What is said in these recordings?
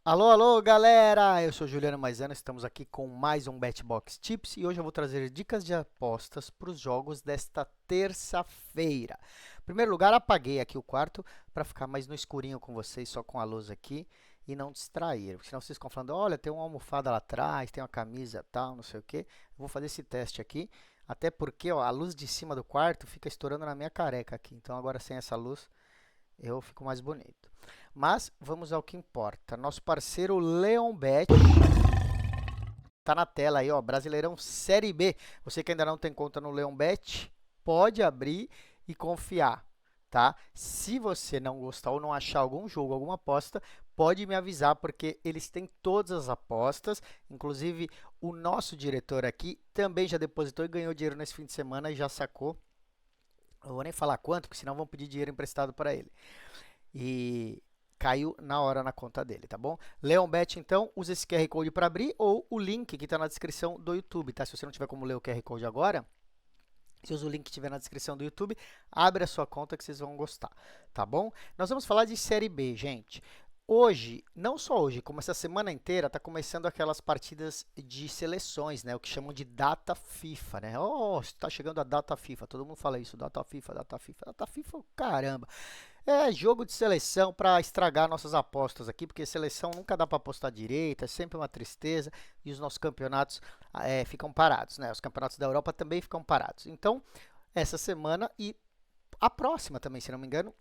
Alô, alô, galera! Eu sou Juliano Maisano, estamos aqui com mais um BetBox Tips e hoje eu vou trazer dicas de apostas para os jogos desta terça-feira. Em primeiro lugar, apaguei aqui o quarto para ficar mais no escurinho com vocês, só com a luz aqui e não distrair. Senão vocês ficam falando, olha, tem uma almofada lá atrás, tem uma camisa tal, não sei o quê. Eu vou fazer esse teste aqui, até porque ó, a luz de cima do quarto fica estourando na minha careca aqui. Então agora sem essa luz eu fico mais bonito. Mas vamos ao que importa. Nosso parceiro Leonbet tá na tela aí, ó, Brasileirão Série B. Você que ainda não tem conta no Leonbet, pode abrir e confiar, tá? Se você não gostar ou não achar algum jogo, alguma aposta, pode me avisar porque eles têm todas as apostas, inclusive o nosso diretor aqui também já depositou e ganhou dinheiro nesse fim de semana e já sacou. Eu vou nem falar quanto, porque senão vão pedir dinheiro emprestado para ele. E caiu na hora na conta dele, tá bom? Leonbet, então, usa esse QR Code para abrir ou o link que está na descrição do YouTube, tá? Se você não tiver como ler o QR Code agora, se usa o link que estiver na descrição do YouTube, abre a sua conta que vocês vão gostar, tá bom? Nós vamos falar de Série B, gente. Hoje, não só hoje, como essa semana inteira, está começando aquelas partidas de seleções, né? O que chamam de data FIFA, né? Oh, está chegando a data FIFA, todo mundo fala isso, data FIFA, data FIFA. Data FIFA, caramba. É jogo de seleção para estragar nossas apostas aqui, porque seleção nunca dá para apostar direito, é sempre uma tristeza e os nossos campeonatos ficam parados, né? Os campeonatos da Europa também ficam parados. Então, essa semana e a próxima também, se não me engano,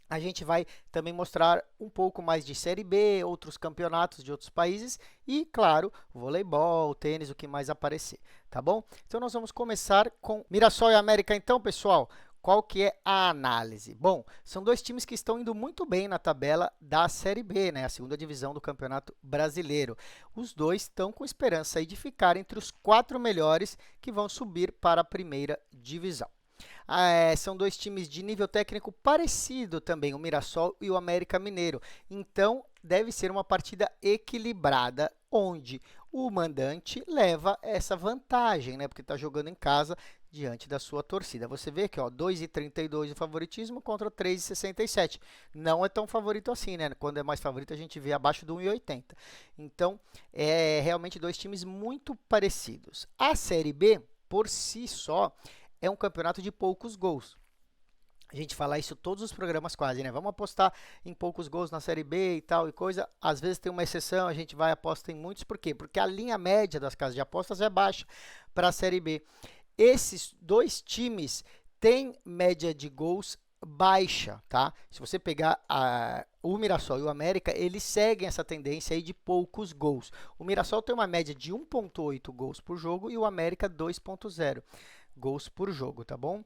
a gente vai também mostrar um pouco mais de Série B, outros campeonatos de outros países e, claro, voleibol, tênis, o que mais aparecer, tá bom? Então, nós vamos começar com Mirassol e América, então, pessoal. Qual que é a análise? Bom, são dois times que estão indo muito bem na tabela da Série B, né? A segunda divisão do Campeonato Brasileiro. Os dois estão com esperança aí de ficar entre os 4 melhores que vão subir para a primeira divisão. São dois times de nível técnico parecido também, o Mirassol e o América Mineiro. Então, deve ser uma partida equilibrada, onde o mandante leva essa vantagem, né? Porque está jogando em casa diante da sua torcida. Você vê que 2,32 de favoritismo contra 3,67. Não é tão favorito assim, né? Quando é mais favorito, a gente vê abaixo do 1,80. Então, é realmente dois times muito parecidos. A Série B, por si só, é um campeonato de poucos gols. A gente fala isso todos os programas quase, né? Vamos apostar em poucos gols na Série B e tal e coisa. Às vezes tem uma exceção, a gente vai aposta em muitos. Por quê? Porque a linha média das casas de apostas é baixa para a Série B. Esses dois times têm média de gols baixa, tá? Se você pegar o Mirassol e o América, eles seguem essa tendência aí de poucos gols. O Mirassol tem uma média de 1,8 gols por jogo e o América 2,0 gols por jogo, tá bom?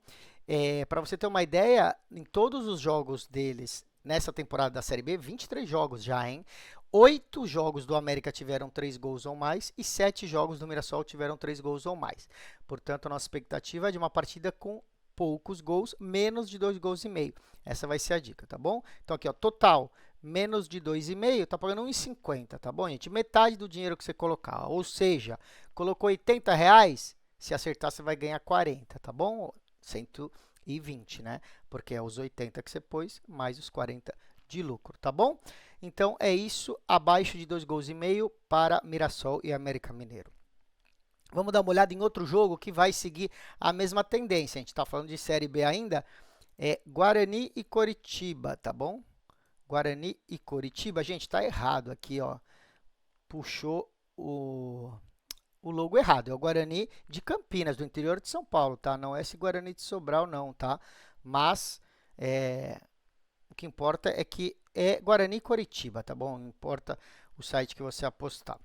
Para você ter uma ideia, em todos os jogos deles nessa temporada da Série B, 23 jogos já, hein? 8 jogos do América tiveram 3 gols ou mais e 7 jogos do Mirassol tiveram 3 gols ou mais. Portanto, a nossa expectativa é de uma partida com poucos gols, menos de 2 gols e meio. Essa vai ser a dica, tá bom? Então aqui, ó, total menos de 2,5, tá pagando 1,50, tá bom, gente? Metade do dinheiro que você colocar, ou seja, colocou R$ 80, se acertar, você vai ganhar 40, tá bom? 120, né? Porque é os 80 que você pôs, mais os 40 de lucro, tá bom? Então, é isso, abaixo de 2 gols e meio para Mirassol e América Mineiro. Vamos dar uma olhada em outro jogo que vai seguir a mesma tendência. A gente está falando de Série B ainda. É Guarani e Coritiba, tá bom? Guarani e Coritiba. Gente, está errado aqui, ó. Puxou o logo errado. É o Guarani de Campinas, do interior de São Paulo, tá? Não é esse Guarani de Sobral, não, tá? Mas o que importa é que é Guarani e Coritiba, tá bom? Não importa o site que você apostar.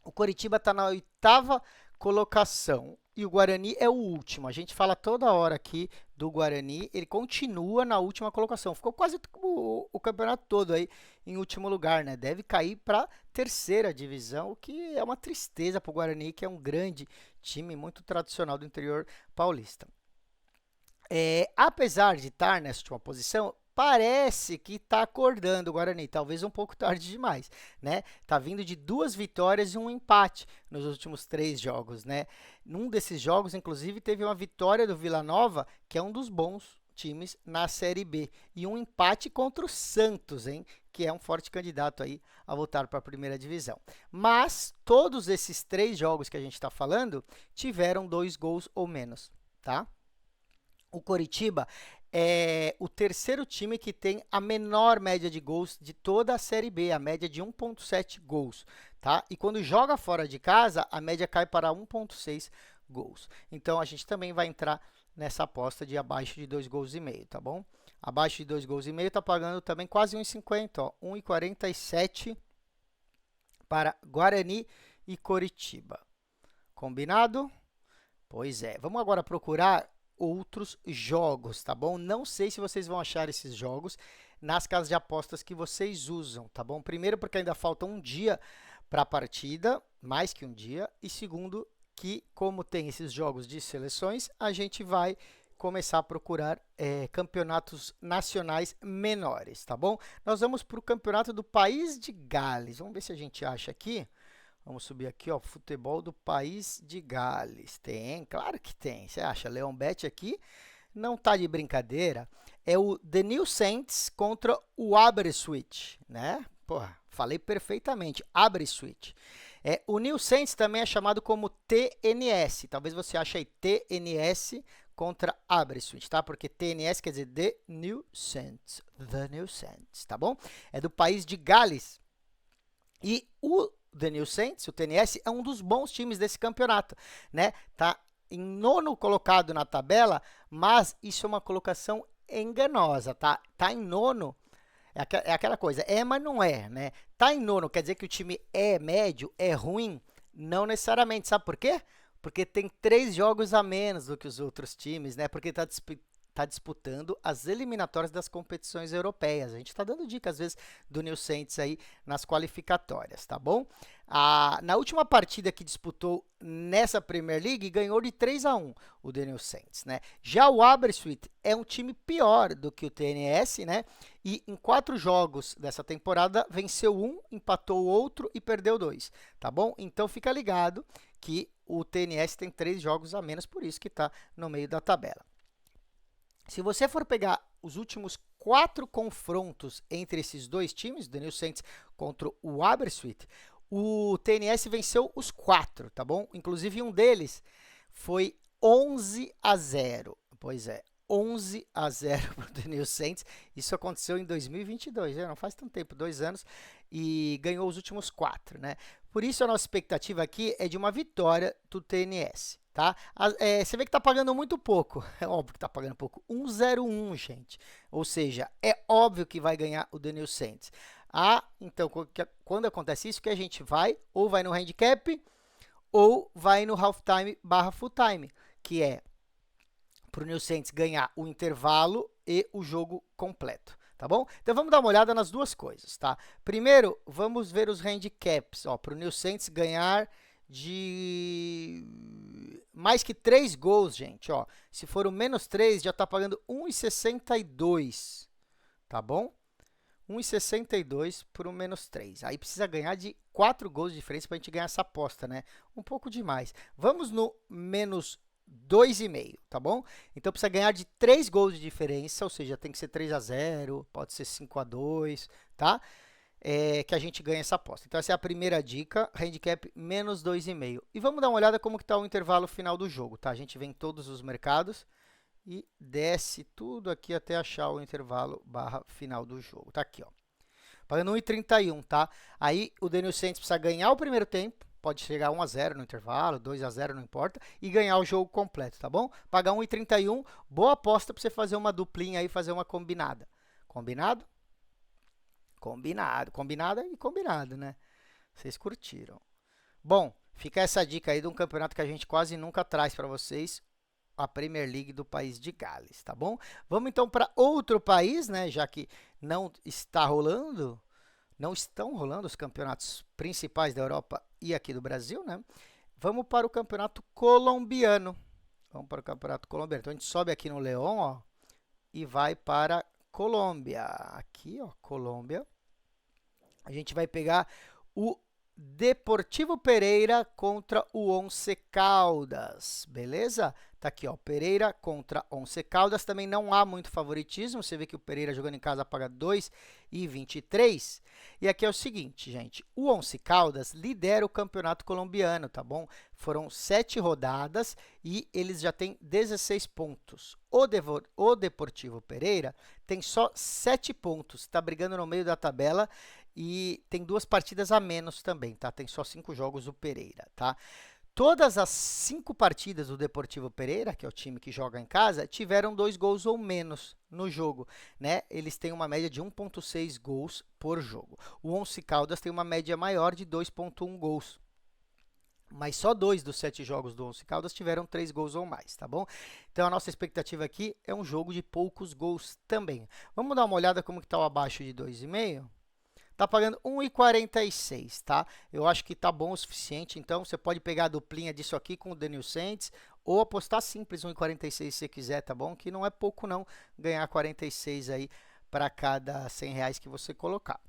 O Coritiba está na 8ª colocação e o Guarani é o último. A gente fala toda hora aqui do Guarani, ele continua na última colocação. Ficou quase o campeonato todo aí em último lugar, né? Deve cair para a 3ª divisão, o que é uma tristeza para o Guarani, que é um grande time muito tradicional do interior paulista. Apesar de estar nessa última posição, parece que está acordando o Guarani, talvez um pouco tarde demais, né? Tá vindo de 2 vitórias e um empate nos últimos 3 jogos, né? Num desses jogos, inclusive, teve uma vitória do Vila Nova, que é um dos bons times na Série B e um empate contra o Santos, hein? Que é um forte candidato aí a voltar para a primeira divisão. Mas todos esses 3 jogos que a gente está falando tiveram 2 gols ou menos, tá? O Coritiba é o terceiro time que tem a menor média de gols de toda a Série B, a média de 1,7 gols, tá? E quando joga fora de casa, a média cai para 1,6 gols. Então, a gente também vai entrar nessa aposta de abaixo de 2 gols e meio, tá bom? Abaixo de 2 gols e meio tá pagando também quase 1,50, ó, 1,47 para Guarani e Coritiba. Combinado? Pois é. Vamos agora procurar outros jogos, tá bom? Não sei se vocês vão achar esses jogos nas casas de apostas que vocês usam, tá bom? Primeiro, porque ainda falta um dia para a partida, mais que um dia, e segundo, que como tem esses jogos de seleções, a gente vai começar a procurar campeonatos nacionais menores, tá bom? Nós vamos para o campeonato do País de Gales. Vamos ver se a gente acha aqui. Vamos subir aqui, ó, futebol do País de Gales. Tem, claro que tem. Você acha? Leon Bet aqui não tá de brincadeira. É o The New Saints contra o Aberystwyth, né? Porra, falei perfeitamente. Aberystwyth. O New Saints também é chamado como TNS. Talvez você ache aí TNS contra Aberystwyth, tá? Porque TNS quer dizer The New Saints. The New Saints, tá bom? É do País de Gales. E o The New Saints, o TNS, é um dos bons times desse campeonato, né? Tá em 9º colocado na tabela, mas isso é uma colocação enganosa, tá? Tá em 9º, é aquela coisa, mas não é, né? Tá em 9º, quer dizer que o time é médio, é ruim? Não necessariamente, sabe por quê? Porque tem 3 jogos a menos do que os outros times, né? Porque tá disputando as eliminatórias das competições europeias. A gente está dando dica, às vezes, do New Saints aí nas qualificatórias, tá bom? Na última partida que disputou nessa Premier League, ganhou de 3-1 o The New Saints, né? Já o Aberystwyth é um time pior do que o TNS, né? E em 4 jogos dessa temporada, venceu um, empatou o outro e perdeu 2, tá bom? Então, fica ligado que o TNS tem 3 jogos a menos, por isso que está no meio da tabela. Se você for pegar os últimos 4 confrontos entre esses dois times, o The New Saints contra o Aberystwyth, o TNS venceu os 4, tá bom? Inclusive um deles foi 11-0. Pois é, 11-0 para o The New Saints. Isso aconteceu em 2022, né? Não faz tanto tempo, 2 anos, e ganhou os últimos 4, né? Por isso a nossa expectativa aqui é de uma vitória do TNS. Tá? Você vê que está pagando muito pouco. É óbvio que está pagando pouco. 1,01, gente. Ou seja, é óbvio que vai ganhar o The New Saints. Então, quando acontece isso, que a gente vai, ou vai no handicap, ou vai no halftime barra full time, que é para o New Saints ganhar o intervalo e o jogo completo. Tá bom? Então, vamos dar uma olhada nas duas coisas, tá? Primeiro, vamos ver os handicaps. Para o New Saints ganhar de mais que 3 gols, gente, ó. Se for o menos 3, já está pagando 1,62, tá bom? 1,62 por um menos 3. Aí precisa ganhar de 4 gols de diferença para a gente ganhar essa aposta, né? Um pouco demais. Vamos no menos 2,5, tá bom? Então precisa ganhar de 3 gols de diferença, ou seja, tem que ser 3-0, pode ser 5-2, tá? Que a gente ganha essa aposta. Então, essa é a primeira dica, handicap menos 2,5. E vamos dar uma olhada como está o intervalo final do jogo, tá? A gente vem em todos os mercados e desce tudo aqui até achar o intervalo barra final do jogo. Tá aqui, ó. Pagando 1,31, tá? Aí, o The New Saints precisa ganhar o primeiro tempo, pode chegar 1-0 no intervalo, 2-0, não importa, e ganhar o jogo completo, tá bom? Pagar 1,31, boa aposta para você fazer uma duplinha aí, fazer uma combinada. Combinado? Combinado e combinado, né? Vocês curtiram. Bom, fica essa dica aí de um campeonato que a gente quase nunca traz para vocês, a Premier League do País de Gales, tá bom? Vamos então para outro país, né? Já que não estão rolando os campeonatos principais da Europa e aqui do Brasil, né? Vamos para o campeonato colombiano. Vamos para o campeonato colombiano. Então, a gente sobe aqui no Leão, ó, e vai para Colômbia. Aqui, ó, Colômbia. A gente vai pegar o Deportivo Pereira contra o Once Caldas, beleza? Tá aqui, ó, Pereira contra Once Caldas, também não há muito favoritismo, você vê que o Pereira jogando em casa paga 2,23. E aqui é o seguinte, gente, o Once Caldas lidera o campeonato colombiano, tá bom? Foram 7 rodadas e eles já têm 16 pontos. O Deportivo Pereira tem só 7 pontos, está brigando no meio da tabela e tem 2 partidas a menos também, tá? Tem só 5 jogos o Pereira, tá? Todas as 5 partidas do Deportivo Pereira, que é o time que joga em casa, tiveram 2 gols ou menos no jogo, né? Eles têm uma média de 1,6 gols por jogo. O Once Caldas tem uma média maior de 2,1 gols. Mas só 2 dos 7 jogos do Once Caldas tiveram 3 gols ou mais, tá bom? Então, a nossa expectativa aqui é um jogo de poucos gols também. Vamos dar uma olhada como que está o abaixo de 2,5? Tá pagando 1,46, tá? Eu acho que tá bom o suficiente, então você pode pegar a duplinha disso aqui com o Daniel Santos ou apostar simples 1,46 se você quiser, tá bom? Que não é pouco não ganhar 46 aí para cada 100 reais que você colocar.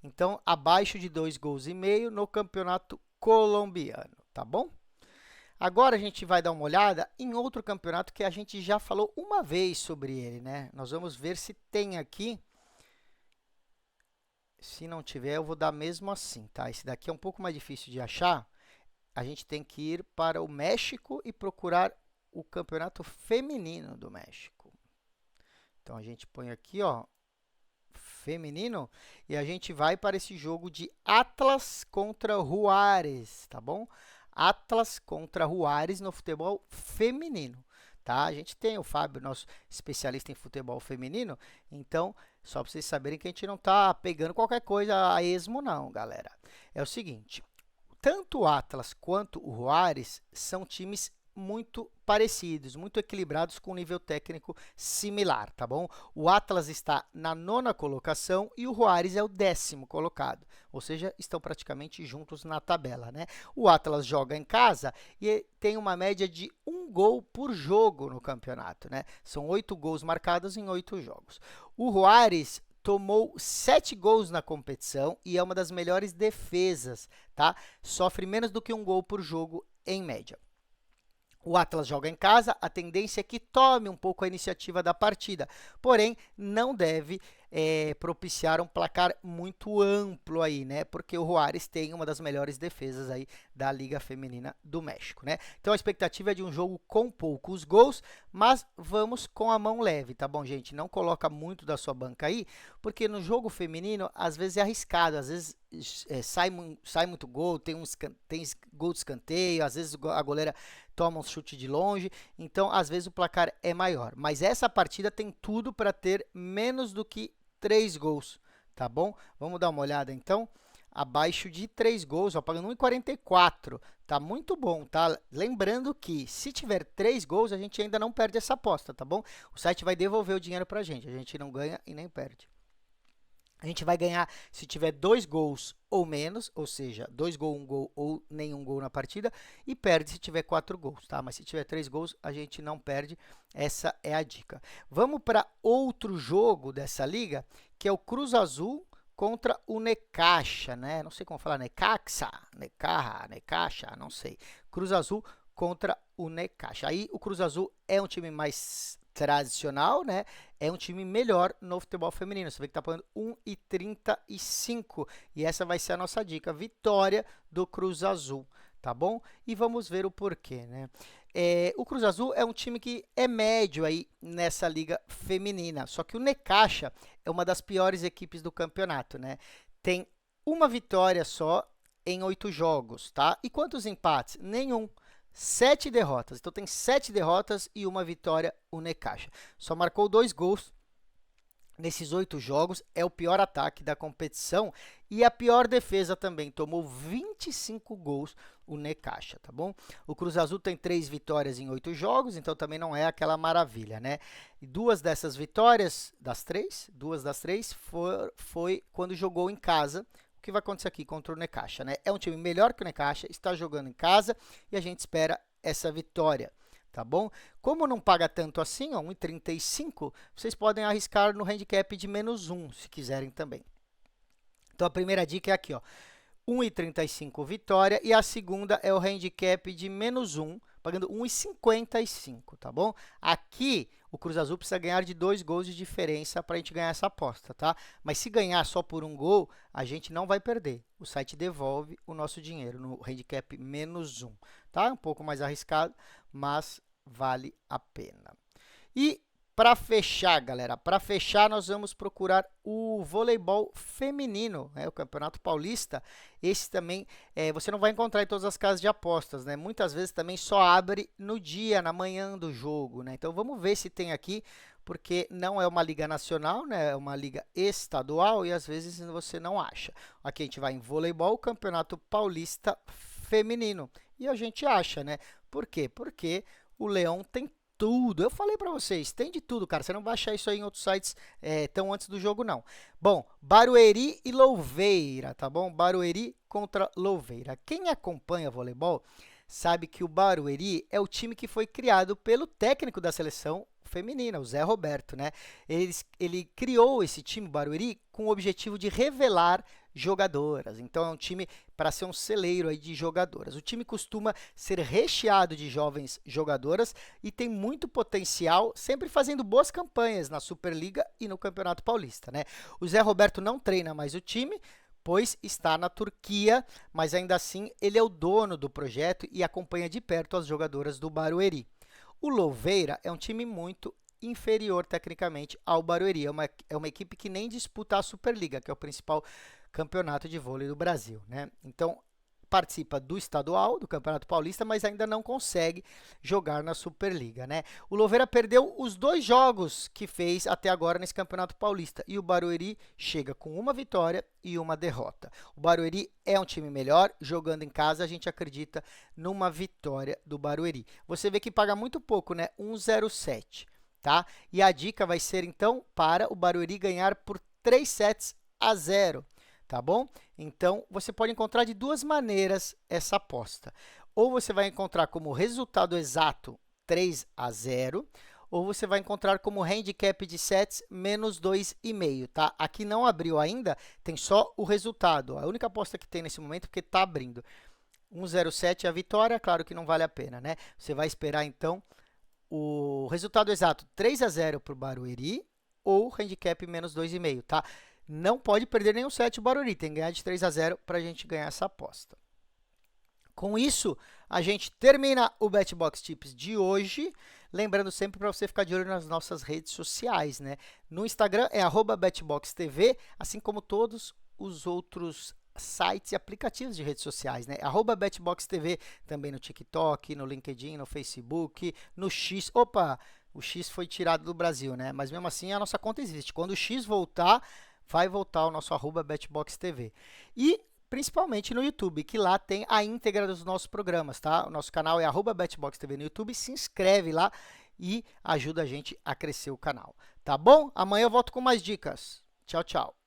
Então, abaixo de 2 gols e meio no campeonato colombiano, tá bom? Agora a gente vai dar uma olhada em outro campeonato que a gente já falou uma vez sobre ele, né? Nós vamos ver se tem aqui. Se não tiver, eu vou dar mesmo assim, tá? Esse daqui é um pouco mais difícil de achar. A gente tem que ir para o México e procurar o campeonato feminino do México. Então, a gente põe aqui, ó, feminino, e a gente vai para esse jogo de Atlas contra Juárez, tá bom? Atlas contra Juárez no futebol feminino, tá? A gente tem o Fábio, nosso especialista em futebol feminino, então, só para vocês saberem que a gente não está pegando qualquer coisa a esmo, não, galera. É o seguinte, tanto o Atlas quanto o Juárez são times muito parecidos, muito equilibrados com nível técnico similar, tá bom? O Atlas está na 9ª colocação e o Juárez é o 10º colocado, ou seja, estão praticamente juntos na tabela, né? O Atlas joga em casa e tem uma média de 1 gol por jogo no campeonato, né? São 8 gols marcados em 8 jogos. O Juárez tomou 7 gols na competição e é uma das melhores defesas, tá? Sofre menos do que 1 gol por jogo em média. O Atlas joga em casa, a tendência é que tome um pouco a iniciativa da partida, porém não deve propiciar um placar muito amplo aí, né? Porque o Juárez tem uma das melhores defesas aí da Liga Feminina do México, né? Então a expectativa é de um jogo com poucos gols, mas vamos com a mão leve, tá bom, gente? Não coloca muito da sua banca aí, porque no jogo feminino às vezes é arriscado, às vezes sai muito gol, tem gol de escanteio, às vezes a goleira toma um chute de longe, então às vezes o placar é maior. Mas essa partida tem tudo para ter menos do que 3 gols, tá bom? Vamos dar uma olhada então. Abaixo de 3 gols, ó, pagando 1,44, tá muito bom, tá? Lembrando que se tiver 3 gols, a gente ainda não perde essa aposta, tá bom? O site vai devolver o dinheiro pra gente, a gente não ganha e nem perde. A gente vai ganhar se tiver 2 gols ou menos, ou seja, 2 gols, 1 gol ou nenhum gol na partida, e perde se tiver 4 gols, tá? Mas se tiver 3 gols, a gente não perde, essa é a dica. Vamos para outro jogo dessa liga, que é o Cruz Azul contra o Necaxa, né? Não sei como falar, Necaxa, Necaxa, não sei. Cruz Azul contra o Necaxa. Aí o Cruz Azul é um time mais tradicional, né? É um time melhor no futebol feminino. Você vê que está pagando 1,35 e essa vai ser a nossa dica, vitória do Cruz Azul, tá bom? E vamos ver o porquê, né? O Cruz Azul é um time que é médio aí nessa liga feminina, só que o Necaxa é uma das piores equipes do campeonato, né? Tem uma vitória só em 8 jogos, tá? E quantos empates? Nenhum. 7 derrotas. Então, tem 7 derrotas e uma vitória o Necaxa. Só marcou 2 gols nesses 8 jogos. É o pior ataque da competição e a pior defesa também. Tomou 25 gols o Necaxa, tá bom? O Cruz Azul tem 3 vitórias em 8 jogos, então também não é aquela maravilha, né? E 2 dessas vitórias, das 3, foi quando jogou em casa. O que vai acontecer aqui contra o Necaxa, né? É um time melhor que o Necaxa, está jogando em casa e a gente espera essa vitória, tá bom? Como não paga tanto assim, ó, 1,35, vocês podem arriscar no handicap de -1, se quiserem também. Então, a primeira dica é aqui, ó, 1,35 vitória, e a segunda é o handicap de -1, pagando 1,55, tá bom? Aqui, o Cruz Azul precisa ganhar de 2 gols de diferença para a gente ganhar essa aposta, tá? Mas se ganhar só por 1 gol, a gente não vai perder. O site devolve o nosso dinheiro no handicap -1, tá? Um pouco mais arriscado, mas vale a pena. E para fechar, galera, para fechar nós vamos procurar o voleibol feminino, né, o Campeonato Paulista. Esse também você não vai encontrar em todas as casas de apostas, né? Muitas vezes também só abre no dia, na manhã do jogo, né? Então vamos ver se tem aqui, porque não é uma liga nacional, né? É uma liga estadual e às vezes você não acha. Aqui a gente vai em voleibol, Campeonato Paulista feminino, e a gente acha, né? Por quê? Porque o Leão tem tudo. Eu falei para vocês, tem de tudo, cara. Você não vai achar isso aí em outros sites tão antes do jogo, não. Bom, Barueri e Louveira, tá bom? Barueri contra Louveira. Quem acompanha voleibol sabe que o Barueri é o time que foi criado pelo técnico da seleção feminina, o Zé Roberto, né? Ele criou esse time, Barueri, com o objetivo de revelar jogadoras. Então, é um time para ser um celeiro aí de jogadoras. O time costuma ser recheado de jovens jogadoras e tem muito potencial, sempre fazendo boas campanhas na Superliga e no Campeonato Paulista, né? O Zé Roberto não treina mais o time, pois está na Turquia, mas ainda assim ele é o dono do projeto e acompanha de perto as jogadoras do Barueri. O Louveira é um time muito inferior tecnicamente ao Barueri, é uma equipe que nem disputa a Superliga, que é o principal campeonato de vôlei do Brasil, né? Então, participa do estadual, do Campeonato Paulista, mas ainda não consegue jogar na Superliga, né? O Louveira perdeu os 2 jogos que fez até agora nesse Campeonato Paulista, e o Barueri chega com 1 vitória e 1 derrota. O Barueri é um time melhor, jogando em casa, a gente acredita numa vitória do Barueri. Você vê que paga muito pouco, né? 1,07, tá? E a dica vai ser, então, para o Barueri ganhar por 3-0. Tá bom? Então, você pode encontrar de 2 maneiras essa aposta. Ou você vai encontrar como resultado exato 3-0, ou você vai encontrar como handicap de sets -2,5, tá? Aqui não abriu ainda, tem só o resultado. A única aposta que tem nesse momento, porque está abrindo. 1,07 é a vitória, claro que não vale a pena, né? Você vai esperar, então, o resultado exato 3-0 para o Barueri, ou handicap -2,5, tá? Não pode perder nenhum set o Barueri, tem que ganhar de 3-0 para a gente ganhar essa aposta. Com isso, a gente termina o BetBox Tips de hoje. Lembrando sempre para você ficar de olho nas nossas redes sociais, né? No Instagram é @BetBoxTV, assim como todos os outros sites e aplicativos de redes sociais, né? @BetBoxTV, também no TikTok, no LinkedIn, no Facebook, no X. Opa, o X foi tirado do Brasil, né? Mas mesmo assim a nossa conta existe. Quando o X voltar, vai voltar o nosso @BetBoxTV. E principalmente no YouTube, que lá tem a íntegra dos nossos programas, tá? O nosso canal é @BetBoxTV no YouTube, se inscreve lá e ajuda a gente a crescer o canal, tá bom? Amanhã eu volto com mais dicas. Tchau, tchau.